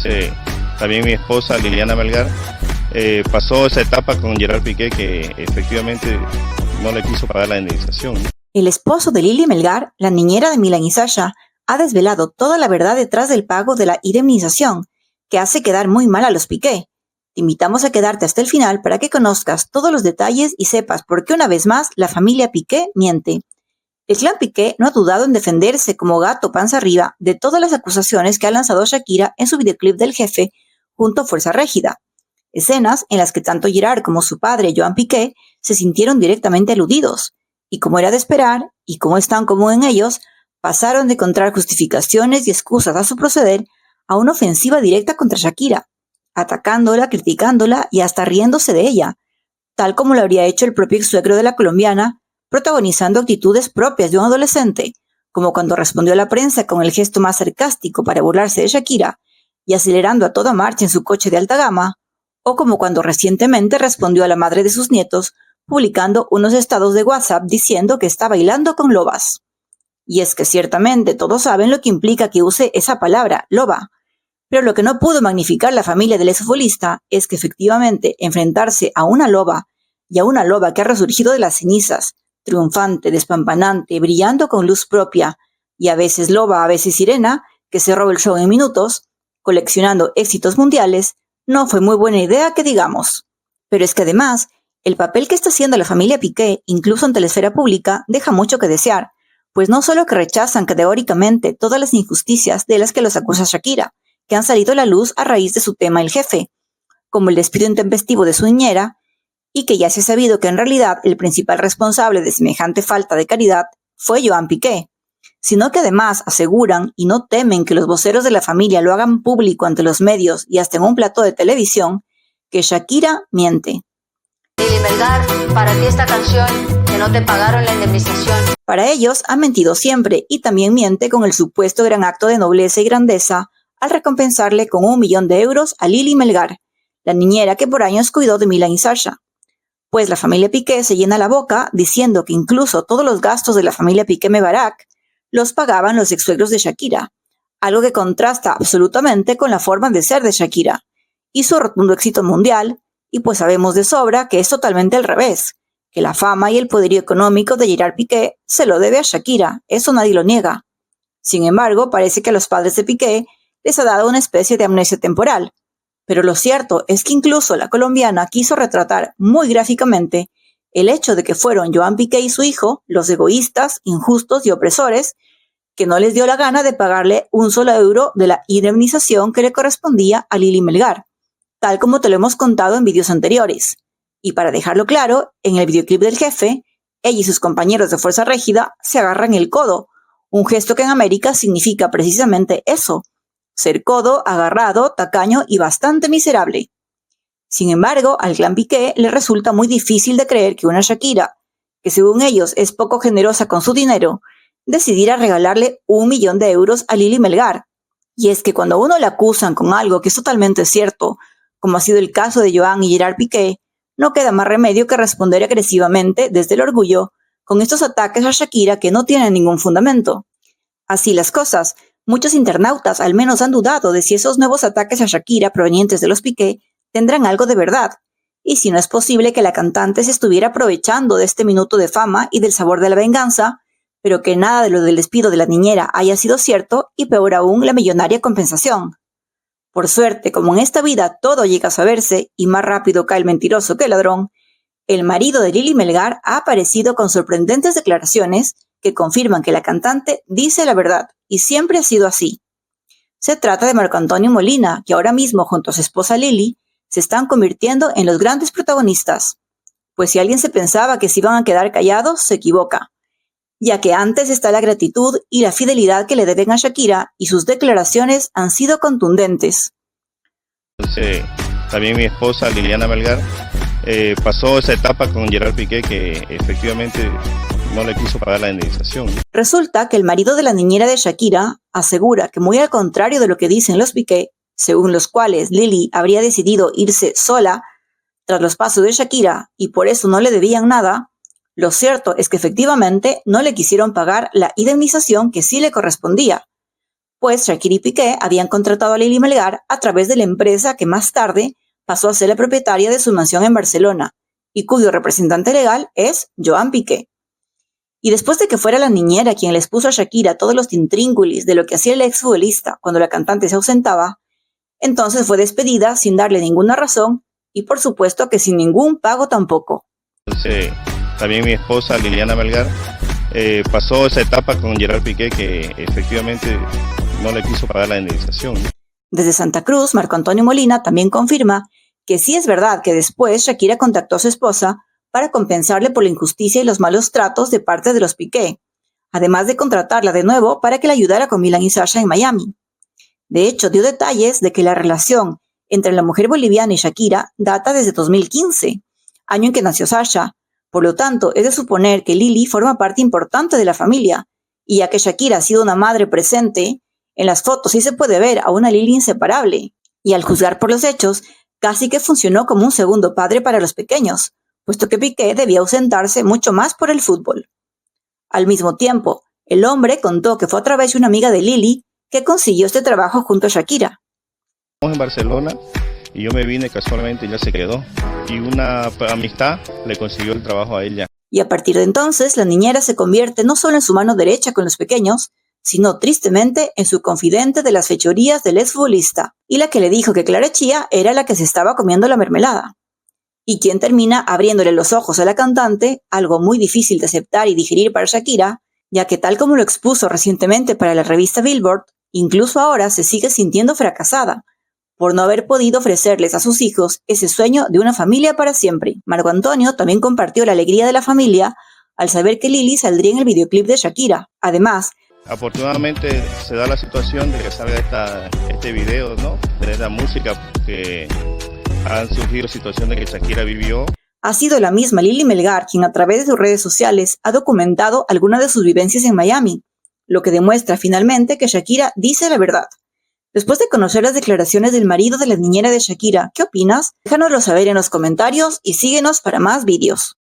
Sí, también mi esposa Liliana Melgar pasó esa etapa con Gerard Piqué que efectivamente no le quiso pagar la indemnización, ¿no? El esposo de Lili Melgar, la niñera de Milan y Sasha, ha desvelado toda la verdad detrás del pago de la indemnización, que hace quedar muy mal a los Piqué. Te invitamos a quedarte hasta el final para que conozcas todos los detalles y sepas por qué una vez más la familia Piqué miente. El clan Piqué no ha dudado en defenderse como gato panza arriba de todas las acusaciones que ha lanzado Shakira en su videoclip del Jefe junto a Fuerza Régida. Escenas en las que tanto Gerard como su padre, Joan Piqué, se sintieron directamente aludidos. Y como era de esperar, y como es tan común en ellos, pasaron de encontrar justificaciones y excusas a su proceder a una ofensiva directa contra Shakira, atacándola, criticándola y hasta riéndose de ella, tal como lo habría hecho el propio ex suegro de la colombiana, protagonizando actitudes propias de un adolescente, como cuando respondió a la prensa con el gesto más sarcástico para burlarse de Shakira y acelerando a toda marcha en su coche de alta gama, o como cuando recientemente respondió a la madre de sus nietos publicando unos estados de WhatsApp diciendo que está bailando con lobas. Y es que ciertamente todos saben lo que implica que use esa palabra, loba. Pero lo que no pudo magnificar la familia del exfutbolista es que efectivamente enfrentarse a una loba y a una loba que ha resurgido de las cenizas, triunfante, despampanante, brillando con luz propia, y a veces loba, a veces sirena, que se roba el show en minutos, coleccionando éxitos mundiales, no fue muy buena idea que digamos. Pero es que además, el papel que está haciendo la familia Piqué, incluso ante la esfera pública, deja mucho que desear, pues no solo que rechazan categóricamente todas las injusticias de las que los acusa Shakira, que han salido a la luz a raíz de su tema El Jefe, como el despido intempestivo de su niñera, y que ya se ha sabido que en realidad el principal responsable de semejante falta de caridad fue Joan Piqué, sino que además aseguran y no temen que los voceros de la familia lo hagan público ante los medios y hasta en un plató de televisión, que Shakira miente. Lili Melgar, para ti esta canción, que no te pagaron la indemnización. Para ellos ha mentido siempre y también miente con el supuesto gran acto de nobleza y grandeza al recompensarle con 1 millón de euros a Lili Melgar, la niñera que por años cuidó de Milan y Sasha. Pues la familia Piqué se llena la boca diciendo que incluso todos los gastos de la familia Piqué Mebarak los pagaban los ex-suegros de Shakira, algo que contrasta absolutamente con la forma de ser de Shakira y su rotundo éxito mundial, y pues sabemos de sobra que es totalmente al revés, que la fama y el poderío económico de Gerard Piqué se lo debe a Shakira, eso nadie lo niega. Sin embargo, parece que a los padres de Piqué les ha dado una especie de amnesia temporal, pero lo cierto es que incluso la colombiana quiso retratar muy gráficamente el hecho de que fueron Joan Piqué y su hijo los egoístas, injustos y opresores que no les dio la gana de pagarle 1 solo euro de la indemnización que le correspondía a Lili Melgar, tal como te lo hemos contado en vídeos anteriores. Y para dejarlo claro, en el videoclip del Jefe, ella y sus compañeros de Fuerza Régida se agarran el codo, un gesto que en América significa precisamente eso, ser codo, agarrado, tacaño y bastante miserable. Sin embargo, al clan Piqué le resulta muy difícil de creer que una Shakira, que según ellos es poco generosa con su dinero, decidiera regalarle 1 millón de euros a Lili Melgar. Y es que cuando a uno le acusan con algo que es totalmente cierto, como ha sido el caso de Joan y Gerard Piqué, no queda más remedio que responder agresivamente desde el orgullo con estos ataques a Shakira que no tienen ningún fundamento. Así las cosas, muchos internautas al menos han dudado de si esos nuevos ataques a Shakira provenientes de los Piqué tendrán algo de verdad, y si no es posible que la cantante se estuviera aprovechando de este minuto de fama y del sabor de la venganza, pero que nada de lo del despido de la niñera haya sido cierto y peor aún la millonaria compensación. Por suerte, como en esta vida todo llega a saberse y más rápido cae el mentiroso que el ladrón, el marido de Lili Melgar ha aparecido con sorprendentes declaraciones que confirman que la cantante dice la verdad y siempre ha sido así. Se trata de Marco Antonio Molina, que ahora mismo junto a su esposa Lili se están convirtiendo en los grandes protagonistas. Pues si alguien se pensaba que se iban a quedar callados, se equivoca, ya que antes está la gratitud y la fidelidad que le deben a Shakira y sus declaraciones han sido contundentes. Entonces, también mi esposa Liliana Melgar pasó esa etapa con Gerard Piqué que efectivamente no le quiso pagar la indemnización, ¿no? Resulta que el marido de la niñera de Shakira asegura que muy al contrario de lo que dicen los Piqué, según los cuales Lili habría decidido irse sola tras los pasos de Shakira y por eso no le debían nada, lo cierto es que efectivamente no le quisieron pagar la indemnización que sí le correspondía, pues Shakira y Piqué habían contratado a Lili Melgar a través de la empresa que más tarde pasó a ser la propietaria de su mansión en Barcelona y cuyo representante legal es Joan Piqué. Y después de que fuera la niñera quien les puso a Shakira todos los intríngulis de lo que hacía el exfutbolista cuando la cantante se ausentaba, entonces fue despedida sin darle ninguna razón y por supuesto que sin ningún pago tampoco. Entonces, también mi esposa Liliana Melgar pasó esa etapa con Gerard Piqué que efectivamente no le quiso pagar la indemnización. Desde Santa Cruz, Marco Antonio Molina también confirma que sí es verdad que después Shakira contactó a su esposa para compensarle por la injusticia y los malos tratos de parte de los Piqué, además de contratarla de nuevo para que la ayudara con Milan y Sasha en Miami. De hecho, dio detalles de que la relación entre la mujer boliviana y Shakira data desde 2015, año en que nació Sasha. Por lo tanto, es de suponer que Lili forma parte importante de la familia, y ya que Shakira ha sido una madre presente, en las fotos sí se puede ver a una Lili inseparable, y al juzgar por los hechos, casi que funcionó como un segundo padre para los pequeños, puesto que Piqué debía ausentarse mucho más por el fútbol. Al mismo tiempo, el hombre contó que fue a través de una amiga de Lili que consiguió este trabajo junto a Shakira. En Barcelona y yo me vine casualmente y ya se quedó. Y una amistad le consiguió el trabajo a ella. Y a partir de entonces, la niñera se convierte no solo en su mano derecha con los pequeños, sino tristemente en su confidente de las fechorías del exfutbolista, y la que le dijo que Clara Chía era la que se estaba comiendo la mermelada. Y quien termina abriéndole los ojos a la cantante, algo muy difícil de aceptar y digerir para Shakira, ya que tal como lo expuso recientemente para la revista Billboard, incluso ahora se sigue sintiendo fracasada, por no haber podido ofrecerles a sus hijos ese sueño de una familia para siempre. Marco Antonio también compartió la alegría de la familia al saber que Lili saldría en el videoclip de Shakira. Además, afortunadamente se da la situación de que salga este video, ¿no? De la música que han surgido situaciones que Shakira vivió. Ha sido la misma Lili Melgar quien a través de sus redes sociales ha documentado algunas de sus vivencias en Miami, lo que demuestra finalmente que Shakira dice la verdad. Después de conocer las declaraciones del marido de la niñera de Shakira, ¿qué opinas? Déjanoslo saber en los comentarios y síguenos para más vídeos.